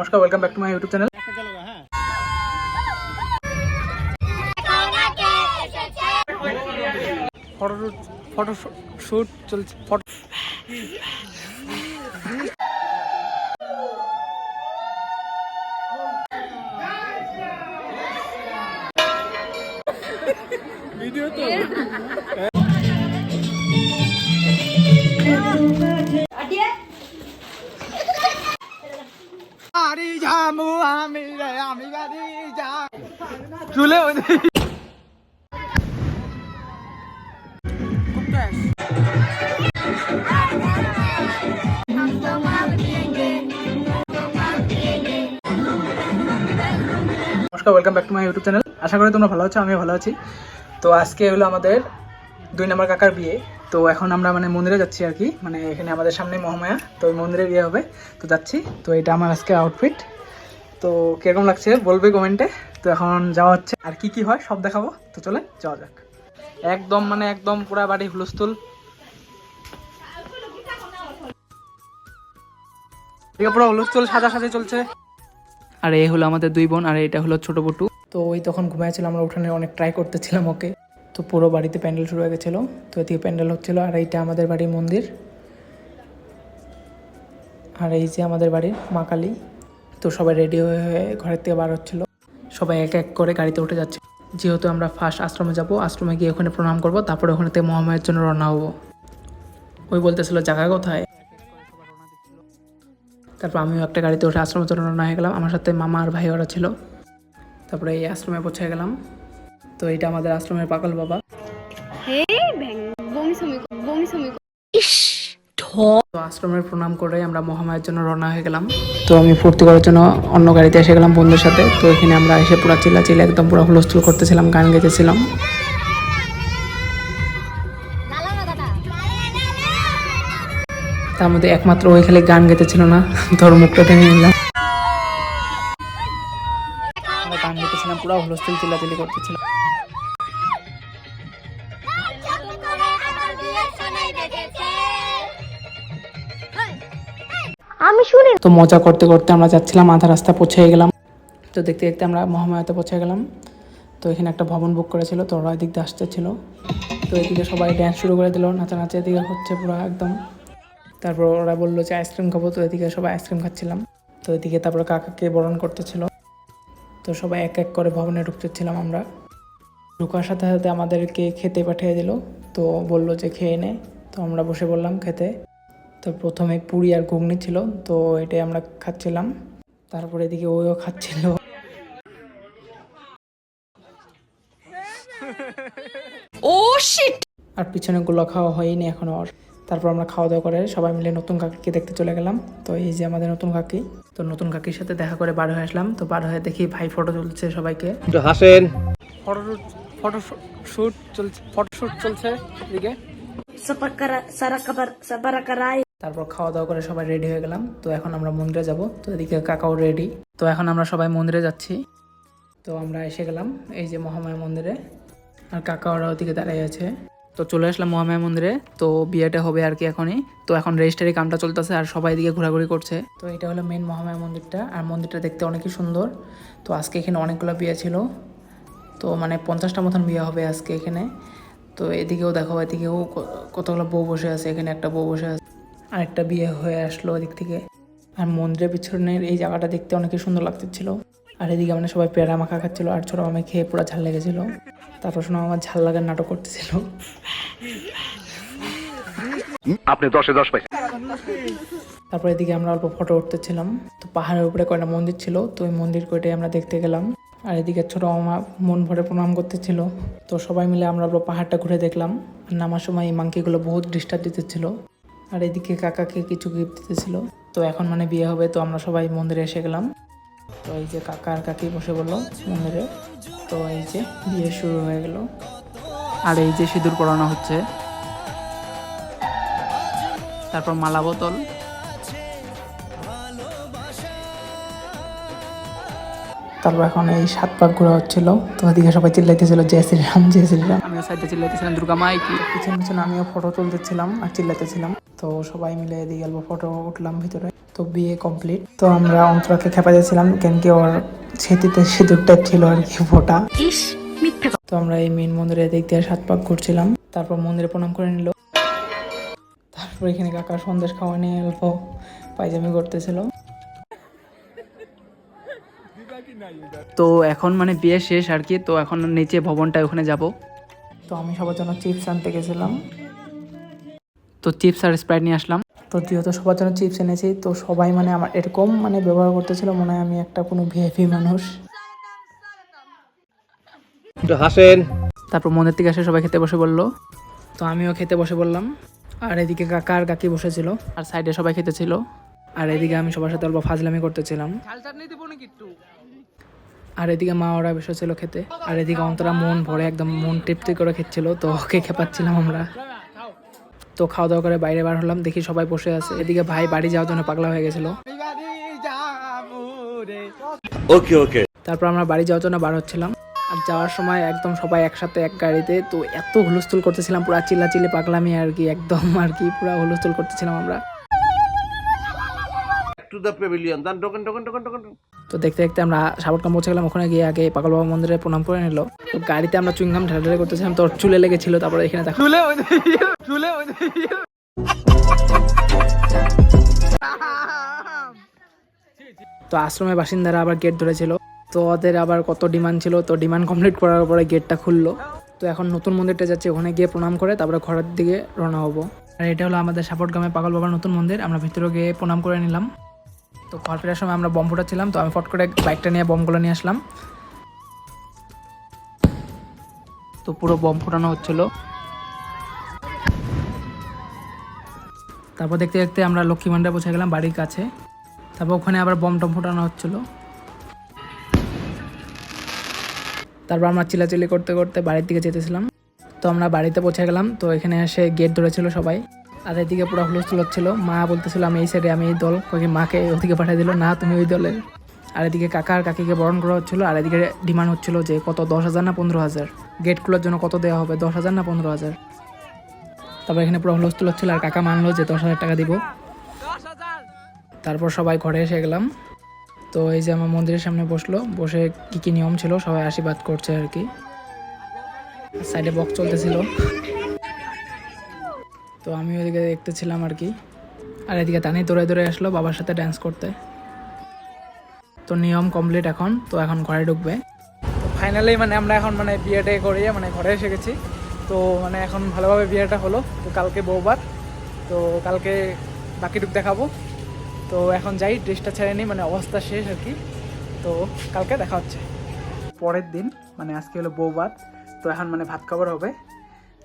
নমস্কার, welcome back to my YouTube channel. Photo shoot চলছে। Photo video তো আরে জামু আমি রে আমি বাড়ি যা চুলে নমস্কার, welcome back to my YouTube channel. আশা করি তোমরা ভালো আছো, আমিও ভালো আছি। তো আজকে হলো আমাদের 2 নম্বর কাকার বিয়ে। তো এখন আমরা মন্দিরে যাচ্ছি আর কি, এখানে আমাদের সামনে মহামায়া, তো ওই মন্দিরে বিয়ে হবে, তো যাচ্ছি। তো এটা আমার আজকে আউটফিট। তো কিরকম লাগছে বলবে কমেন্টে। তো এখন যাওয়া হচ্ছে, আর কি কি হয় সব দেখাবো। তো চলে যাওয়া যাক। একদম পুরা বাড়ি হুলস্থুল, পুরো হুলস্থুল সাজাসাজি চলছে। আর এই হলো আমাদের 2 বোন, আর এটা হলো ছোট বটু। তো ওই তখন ঘুমাইছিল, আমরা উঠানে অনেক ট্রাই করতেছিলাম ওকে। তো পুরো বাড়িতে প্যান্ডেল শুরু হয়ে গেছিলো, তো এদিকে প্যান্ডেল হচ্ছিল। আর এইটা আমাদের বাড়ির মন্দির, আর এই যে আমাদের বাড়ির মা কালী। তো সবাই রেডি হয়ে ঘরের থেকে বার হচ্ছিলো, সবাই এক এক করে গাড়িতে উঠে যাচ্ছে। যেহেতু আমরা ফার্স্ট আশ্রমে যাব, আশ্রমে গিয়ে ওখানে প্রণাম করব, তারপরে ওখানে থেকে মহামায়ের জন্য রওনা হবো। ওই বলতেছিল জায়গা কোথায়। তারপর আমিও একটা গাড়িতে উঠে আশ্রমের জন্য রওনা হয়ে গেলাম, আমার সাথে মামা আর ভাই ওরা ছিল। তারপরে এই আশ্রমে পৌঁছে গেলাম। তো এইটা আমাদের আশ্রমের পাগল বাবা। তো আশ্রমের প্রণাম করে আমরা মহামায়ের জন্য রওনা হয়ে গেলাম। তো আমি ফুর্তি করার জন্য অন্য গাড়িতে এসে গেলাম বন্ধুদের সাথে। তো এখানে আমরা এসে পুরো চিল্লাচিল্লি একদম পুরো হুলস্থুল করতেছিলাম, গান গেতেছিলাম। তার মধ্যে একমাত্র ওই খালি গান গেতেছিল না, তোর মুখটা টেনে নিলাম। আমরা গান গেতেছিলাম, পুরো হুলস্থুল চিল্লাচিল্লি করতেছিলাম। আমি শুনি। তো মজা করতে করতে আমরা যাচ্ছিলাম, আধা রাস্তা পৌঁছে গেলাম। তো দেখতে দেখতে আমরা মহামায়াতে পৌঁছে গেলাম। তো এখানে একটা ভবন বুক করেছিল, তো ওরা এদিক দিয়ে আসতেছিল। তো এদিকে সবাই ড্যান্স শুরু করে দিল, নাচানাচি এদিকে হচ্ছে পুরো একদম। তারপর ওরা বললো যে আইসক্রিম খাবো, তো এদিকে সবাই আইসক্রিম খাচ্ছিলাম। তো এদিকে তারপরে কাকাকে বরণ করতেছিল। তো সবাই এক এক করে ভবনে ঢুকতেছিলাম আমরা। ঢুকার সাথে সাথে আমাদেরকে খেতে পাঠিয়ে দিল। তো বললো যে খেয়ে নে। তো আমরা বসে বললাম খেতে। তো প্রথমে পুরি আর ঘুগনি ছিল, তো এটাই আমরা খাচ্ছিলাম। তারপরে এদিকে ওইও খাচ্ছিল। ও শিট! আর পিছনে গুলো খাওয়া হয়নি এখনো। তারপর আমরা খাওয়া দাওয়া করে সবাই মিলে নতুন কাকিকে দেখতে চলে গেলাম। তো এই যে আমাদের নতুন কাকি। তো নতুন কাকির সাথে দেখা করে বার হয়ে আসলাম। তো বার হয়ে দেখি ভাই ফটো তুলছে সবাইকে। হাসেন। ফটো শুট চলছে এদিকে। তারপর খাওয়া দাওয়া করে সবাই রেডি হয়ে গেলাম। তো এখন আমরা মন্দিরে যাব। তো এদিকে কাকাও রেডি। তো এখন আমরা সবাই মন্দিরে যাচ্ছি। তো আমরা এসে গেলাম এই যে মহামায়া মন্দিরে, আর কাকা ওরা ওদিকে দাঁড়িয়ে আছে। তো চলে আসলাম মহামায়া মন্দিরে। তো বিয়েটা হবে আর কি এখনই। তো এখন রেজিস্ট্রারি কামটা চলতেছে, আর সবাই এদিকে ঘোরাঘুরি করছে। তো এটা হলো মেন মহামায়া মন্দিরটা, আর মন্দিরটা দেখতে অনেকই সুন্দর। তো আজকে এখানে অনেকগুলো বিয়ে ছিল, তো 50টা মতন বিয়ে হবে আজকে এখানে। তো এদিকেও দেখো, এদিকেও কতগুলো বউ বসে আছে, এখানে একটা বউ বসে আছে, আর একটা বিয়ে হয়ে আসলো ওদিক থেকে। আর মন্দিরের পিছনের এই জায়গাটা দেখতে অনেকই সুন্দর লাগতেছিল। আর এদিকে সবাই পেয়ারা মাখা খাচ্ছিল, আর ছোটো মামা খেয়ে পুরো ঝাল লেগেছিল। তারপর শোনো আমার ঝাল লাগার নাটক করতেছিল। আপনি 10-এ 10 পাইছেন। তারপর এদিকে আমরা অল্প ফটো উঠতেছিলাম। তো পাহাড়ের উপরে কয়টা মন্দির ছিল, তো ওই মন্দির কয়টাই আমরা দেখতে গেলাম। আর এদিকে ছোটো মামা মন ভরে প্রণাম করতেছিল। তো সবাই মিলে আমরা অল্প পাহাড়টা ঘুরে দেখলাম। আর নামার সময় এই মাংকিগুলো বহুত ডিস্টার্ব দিতেছিল। আর এদিকে কাকাকে কিছু গিফট দিতেছিল। তো এখন বিয়ে হবে, তো আমরা সবাই মন্দিরে এসে গেলাম। তো এই যে কাকা আর কাকি বসে বললো মন্দিরে। তো এই যে বিয়ে শুরু হয়ে গেল, আর এই যে সিঁদুর পরানো হচ্ছে। তারপর মালা বোতল। তারপর এখন এই 7 পাক ঘোরা হচ্ছিল। তো এদিকে সবাই চিল্লাইতেছিল জয় শ্রীরাম জয় শ্রীরাম। আমিও সাইডে চিল্লাইতেছিলাম দুর্গা মাই কি। পিছনে পিছনে আমিও ফটো তুলতেছিলাম আর চিল্লাইতেছিলাম। তো সবাই মিলে এদিকে অল্প ফটো উঠলাম ভিতরে। তো তো বিয়ে কমপ্লিট। তো আমরা অন্তরাকে খেপা দিয়েছিলাম কেন কি ওর স্মৃতিতে সিঁদুরটা ছিল আর কি ফোটা। তো আমরা এই মেন মন্দিরে দিক দিয়ে 7 পাক ঘুরছিলাম, তারপর মন্দিরে প্রণাম করে নিল। তারপর এখানে কাকা সন্দেশ খাওয়া নিয়ে অল্প পায়জামি করতেছিল। তো এখন মানে বিয়ে শেষ আর কি, তো এখন নিচে ভবনটা ওখানে যাব। তো আমি সবার জন্য চিপস আনতে গেছিলাম, তো চিপস আর স্প্রাইট নিয়ে আসলাম। তো যেহেতু সবার জন্য চিপস এনেছি, তো সবাই মানে আমার এরকম মানে ব্যবহার করতেছিল মনে হয় আমি একটা কোনো ভিআইপি মানুষ। একটু হাসেন। তারপর মন্দির থেকে এসে সবাই খেতে বসে বললো, তো আমিও খেতে বসে বললাম। আর এদিকে কাকা আর কাকি বসেছিল, আর সাইডে সবাই খেতেছিল, আর এদিকে আমি সবার সাথে অল্প ফাজলামি করতেছিলাম। আর এদিকে মা ওরা বসেছিল খেতে, আর এদিকে অন্তরা মন ভরে একদম মন তৃপ্তি করে খেচ্ছিল, তো ওকে খেপাচ্ছিলাম আমরা। তো খাওয়া দাওয়া করে বাইরে বার হলাম, দেখি সবাই বসে আছে। এদিকে ভাই বাড়ি যাওয়ার জন্য পাগলা হয়ে গেছিল। ওকে ওকে। তারপর আমরা বাড়ি যাওয়ার জন্য বার হচ্ছিলাম, আর যাওয়ার সময় একদম সবাই একসাথে এক গাড়িতে। তো এত হুলস্থুল করতেছিলাম, পুরা চিল্লাচিল্লি পাগলামি আর কি, একদম আর কি পুরা হুলস্থুল করতেছিলাম আমরা। টু দ্য প্যাভিলিয়ন দান টোকেন টোকেন টোকেন টোকেন। তো দেখতে দেখতে আমরা সাবরকাম পৌঁছে গেলাম। ওখানে গিয়ে আগে পাগল বাবা মন্দিরে প্রণাম করে নিল। তো গাড়িতে আমরা চুইংগাম ঢালাঢালি করতেছিলাম, তো ওর চুলে লেগেছিল। তারপরে এখানে দেখো তো আশ্রমের বাসিন্দারা আবার গেট ধরেছিল, তো ওদের আবার কত ডিমান্ড ছিল, তো ডিমান্ড কমপ্লিট করার পরে গেটটা খুললো। তো এখন নতুন মন্দিরটা যাচ্ছে, ওখানে গিয়ে প্রণাম করে তারপরে ঘরের দিকে রওনা হবো। আর এটা হলো আমাদের সাপোর্টগ্রামে পাগল বাবার নতুন মন্দির। আমরা ভিতরে গিয়ে প্রণাম করে নিলাম। তো ঘর ফেরার সময় আমরা বম ফুটাচ্ছিলাম, তো আমি ফট করে বাইকটা নিয়ে বমগুলো নিয়ে আসলাম। তো পুরো বম ফোটানো হচ্ছিল। তারপর দেখতে দেখতে আমরা লক্ষ্মী ভান্ডারে পৌঁছে গেলাম বাড়ির কাছে। তারপর ওখানে আবার বম টম ফোটানো হচ্ছিল। তারপর আমরা চিল্লাচিল্লি করতে করতে বাড়ির দিকে যেতেছিলাম। তো আমরা বাড়িতে পৌঁছে গেলাম। তো এখানে এসে গেট ধরেছিল সবাই, আর এদিকে পুরো হুলস্থুল হচ্ছিল। মা বলতেছিল আমি এই সাইডে, আমি এই দল, কয়েক মাকে ওদিকে পাঠিয়ে দিল, না তুমি ওই দলের। আর এদিকে কাকা আর কাকিকে বরণ করা হচ্ছিল, আর এদিকে ডিমান্ড হচ্ছিল যে কত 10,000 না 15,000, গেট খোলার জন্য কত দেওয়া হবে, 10,000 না 15,000। তারপর এখানে পুরো হুলস্থুল হচ্ছিল, আর কাকা মানলো যে 10,000 টাকা দিব। তারপর সবাই ঘরে এসে গেলাম। তো এই যে আমার মন্দিরের সামনে বসলো, বসে কি কি নিয়ম ছিল সবাই আশীর্বাদ করছে আর কি। সাইডে বক্স চলতেছিল, তো আমি ওইদিকে দেখতেছিলাম আর কি। আর এদিকে তানি দৌড়ে দৌড়ে আসলো বাবার সাথে ড্যান্স করতে। তো নিয়ম কমপ্লিট এখন, তো এখন ঘরে ঢুকবে। তো ফাইনালি মানে আমরা এখন মানে বিয়েটা করিয়ে মানে ঘরে এসে গেছি। তো মানে এখন ভালোভাবে বিয়েটা হলো। তো কালকে বউবার, তো কালকে বাকিটুক দেখাবো। তো এখন যাই, ড্রেসটা ছেড়ে নিই, মানে অবস্থা শেষ আর কি। তো কালকে দেখা হচ্ছে। পরের দিন মানে আজকে হলো বউবার, তো এখন মানে ভাত খাবার হবে।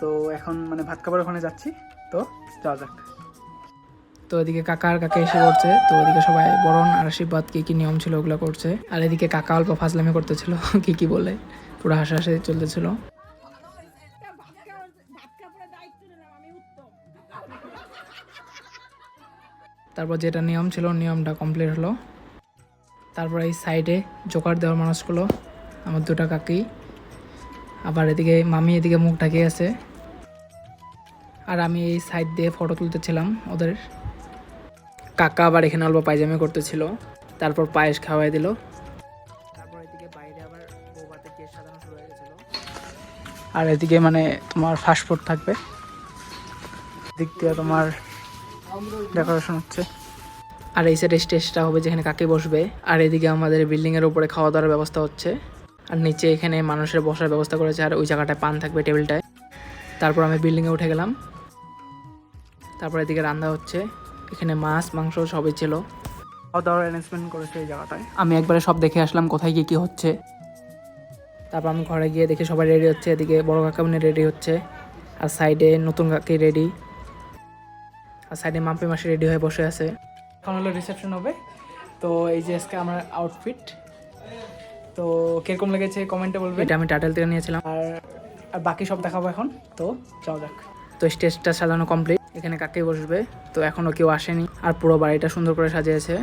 তো এখন মানে ভাত খাবার ওখানে যাচ্ছি, তো যাওয়া যাক। তো এদিকে কাকা আর কাকে এসে করছে, তো এদিকে সবাই বরণ আর আশীর্বাদ কি কি নিয়ম ছিল ওগুলো করছে। আর এদিকে কাকা অল্প ফাজলামি করতেছিল কি কি বলে, পুরো হাসাহাসি চলতেছিল। তারপর যেটা নিয়ম ছিল নিয়মটা কমপ্লিট হলো। তারপর এই সাইডে জোকার দেওয়ার মানুষগুলো আমার দুটা কাকি, আবার এদিকে মামি এদিকে মুখ ঢাকিয়ে আছে, আর আমি এই সাইড দিয়ে ফটো তুলতেছিলাম ওদের। কাকা আবার এখানে অল্প পায়জামি করতেছিল, তারপর পায়েস খাওয়াই দিল। তারপর এদিকে বাইরে আবার বৌভাতে গেট সাজানো শুরু হয়ে গেছিল। আর এদিকে মানে তোমার ফাস্টফুড থাকবে, দিক দিয়ে তোমার ডেকোরেশন হচ্ছে। আর এই সাইডে স্টেজটা হবে যেখানে কাকি বসবে। আর এদিকে আমাদের বিল্ডিংয়ের উপরে খাওয়া দাওয়ার ব্যবস্থা হচ্ছে, আর নিচে এখানে মানুষের বসার ব্যবস্থা করেছে, আর ওই জায়গাটায় পান থাকবে টেবিলটায়। তারপর আমি বিল্ডিংয়ে উঠে গেলাম। তারপর এদিকে রান্না হচ্ছে, এখানে মাছ মাংস সবই ছিল, খাওয়া দাওয়ার অ্যারেঞ্জমেন্ট করেছে এই জায়গাটায়। আমি একবারে সব দেখে আসলাম কোথায় কি হচ্ছে। তারপর আমি ঘরে গিয়ে দেখি সবাই রেডি হচ্ছে, এদিকে বড় কাকা রেডি হচ্ছে, আর সাইডে নতুন কাকি রেডি, আর সাইডে মাম্পি মাসি রেডি হয়ে বসে আছে। এখন হলো রিসেপশন হবে। তো এই যে আজকে আমার আউটফিট, তো কিরকম লেগেছে কমেন্টে বলবে। এটা আমি টাইটেল থেকে নিয়েছিলাম, আর বাকি সব দেখাবো এখন। তো যাও যাক। তো স্টেজটা সাজানো কমপ্লিট, এখানে কাকে বসবে। তো এখনো কেউ আসেনি, আর পুরো বাড়িটা সুন্দর করে সাজিয়েছে,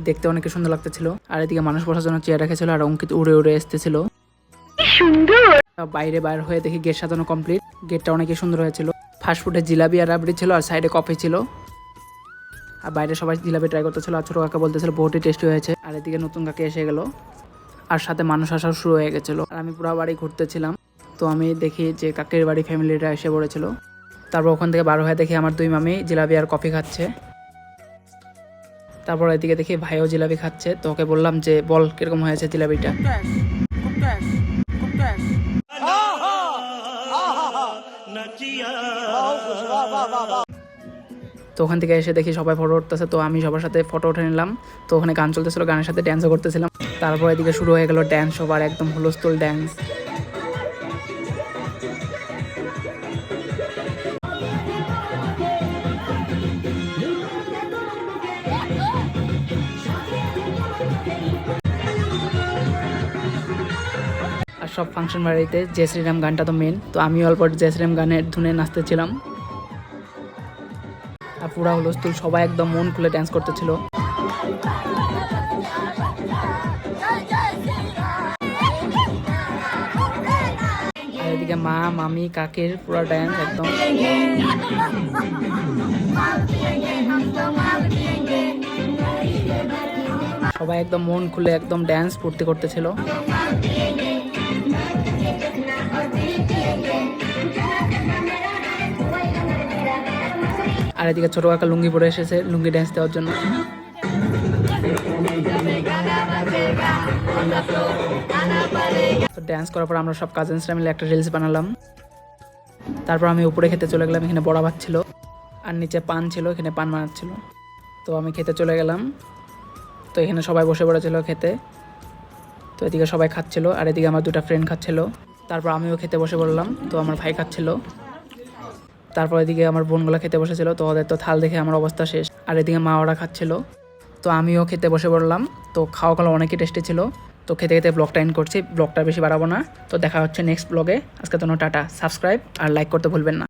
দেখতে অনেক সুন্দর লাগতেছিল। আর এদিকে মানুষ বসার জন্য চেয়ার রেখেছিল, আর অঙ্কিত উড়ে উড়ে আসতেছিল সুন্দর। বাইরে বাইর হয়ে দেখি গেট সাজানো কমপ্লিট, গেটটা অনেকই সুন্দর হয়েছিল। ফাস্টফুডের জিলাপি আর রাবড়ি ছিল, আর সাইডে কফি ছিল। আর বাইরে সবাই জিলাপি ট্রাই করতেছিল, আর ছোটো কাকা বলতেছিল বহুতই টেস্টি হয়েছে। আর এদিকে নতুন কাকা এসে গেল, আর সাথে মানুষ আসাও শুরু হয়ে গেছিলো। আর আমি পুরো বাড়ি ঘুরতেছিলাম, তো আমি দেখি যে কাকের বাড়ি ফ্যামিলিটা এসে পড়েছিল। তারপর ওখান থেকে বার হয়ে দেখি আমার দুই মামি জিলাপি আর কফি খাচ্ছে। তারপর এদিকে দেখি ভাইও জিলাপি খাচ্ছে, তো ওকে বললাম যে বল কিরকম হয়েছে জিলাপিটা। তো ওখান থেকে এসে দেখি সবাই ফটো উঠতেছে, তো আমি সবার সাথে ফটো উঠে নিলাম। তো ওখানে গান চলতেছিল, গানের সাথে ড্যান্সও করতেছিলাম। তারপর এদিকে শুরু হয়ে গেল ড্যান্স, সবার একদম হুলস্থুল ড্যান্স। আর সব ফাংশন বাড়িতে জয় শ্রীরাম গানটা তো মেন, তো আমি অল্প জয় শ্রীরাম গানের ধুনে নাচতেছিলাম। আর পুরা হুলস্থুল, সবাই একদম মন খুলে ড্যান্স করতেছিল। আর এদিকে মা মামি কাকের পুরা ড্যান্স একদম। সবাই একদম মন খুলে একদম ড্যান্স ফুর্তি করতেছিল। আর এদিকে ছোট কাকা লুঙ্গি পরে এসেছে লুঙ্গি ড্যান্স দেওয়ার জন্য। তো ড্যান্স করার পর আমরা সব কাজিনসরা মিলে একটা রিলস বানালাম। তারপর আমি উপরে খেতে চলে গেলাম, এখানে বড়া ভাত ছিল আর নিচে পান ছিল, এখানে পান বানাচ্ছিল। তো আমি খেতে চলে গেলাম, তো এখানে সবাই বসে পড়েছিল খেতে। তো এদিকে সবাই খাচ্ছিল, আর এদিকে আমার দুটো ফ্রেন্ড খাচ্ছিল। তারপর আমিও খেতে বসে পড়লাম, তো আমার ভাই খাচ্ছিল। তারপর এদিকে আমার বোনগুলো খেতে বসেছিল, তো ওদের তো থাল দেখে আমার অবস্থা শেষ। আর এদিকে মা ওরা খাচ্ছিল, তো আমিও খেতে বসে পড়লাম। তো খাওয়া অনেকই টেস্টি ছিল। তো খেতে খেতে ব্লগটা এন্ড করছি, ব্লগটা বেশি বাড়াবো না। তো দেখা হচ্ছে নেক্সট ব্লগে। আজকে তো টাটা, সাবস্ক্রাইব আর লাইক করতে ভুলবেন না।